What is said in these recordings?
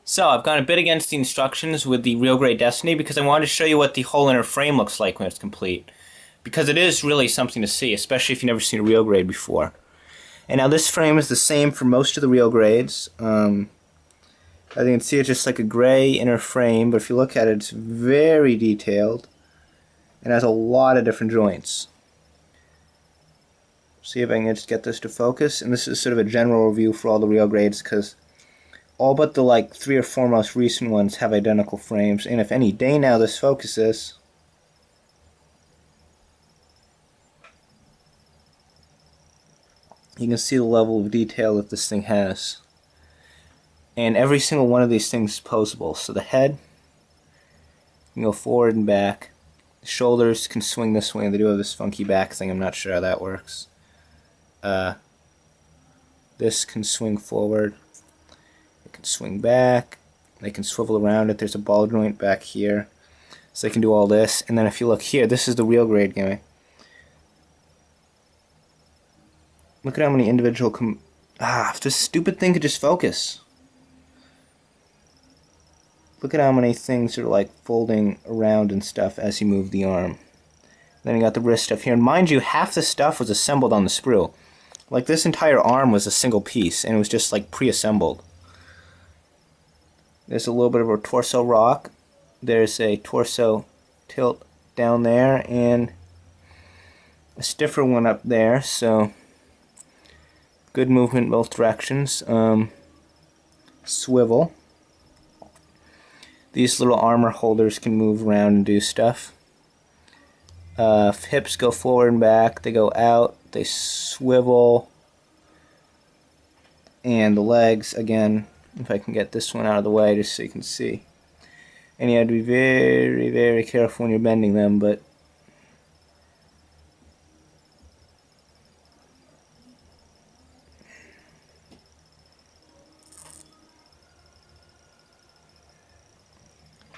So I've gone a bit against the instructions with the Real Grade Destiny because I wanted to show you what the whole inner frame looks like when it's complete. Because it is really something to see, especially if you've never seen a Real Grade before. And now this frame is the same for most of the Real Grades. As you can see, it's just like a gray inner frame, but if you look at it, it's very detailed and has a lot of different joints. See if I can just get this to focus. And this is sort of a general review for all the Real Grades because all but the 3 or 4 most recent ones have identical frames. And if any day now this focuses, you can see the level of detail that this thing has. And every single one of these things is posable. So the head can go forward and back. The shoulders can swing this way, and they do have this funky back thing. I'm not sure how that works. This can swing forward. It can swing back. They can swivel around it. There's a ball joint back here. So they can do all this. And then if you look here, this is the Real Grade game. Look at how many individual if this stupid thing could just focus. Look at how many things are folding around and stuff as you move the arm. Then you got the wrist stuff here. And mind you, half the stuff was assembled on the sprue. Like this entire arm was a single piece and it was just pre-assembled. There's a little bit of a torso rock. There's a torso tilt down there and a stiffer one up there, so good movement in both directions. Swivel. These little armor holders can move around and do stuff. Hips go forward and back, they go out, they swivel. And the legs, again, if I can get this one out of the way just so you can see. And you have to be very, very careful when you're bending them, but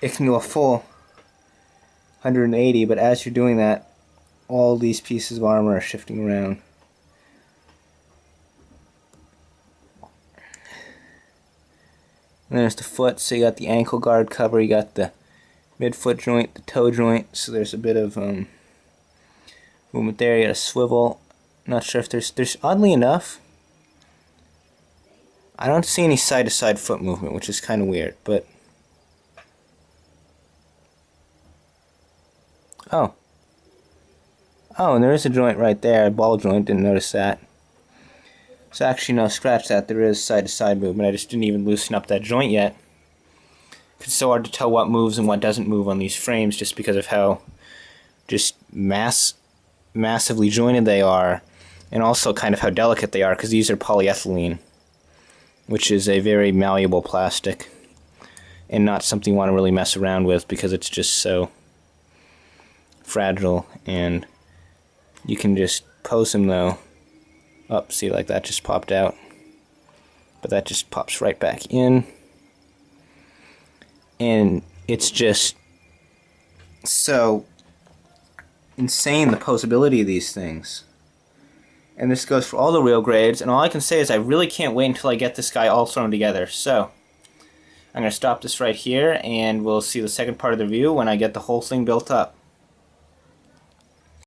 it can go a full 180, but as you're doing that, all these pieces of armor are shifting around. And there's the foot, so you got the ankle guard cover, you got the midfoot joint, the toe joint, so there's a bit of movement there. You got a swivel. Not sure if there's oddly enough, I don't see any side-to-side foot movement, which is kind of weird, but oh, and there is a joint right there, a ball joint, didn't notice that. So actually, no, scratch that, there is side-to-side movement. I just didn't even loosen up that joint yet. It's so hard to tell what moves and what doesn't move on these frames just because of how just massively jointed they are, and also kind of how delicate they are, because these are polyethylene, which is a very malleable plastic, and not something you want to really mess around with because it's just so fragile. And you can just pose them though. Oh, see, that just popped out. But that just pops right back in. And it's just so insane, the posability of these things. And this goes for all the Real Grades. And all I can say is I really can't wait until I get this guy all thrown together. So I'm going to stop this right here, and we'll see the second part of the review when I get the whole thing built up.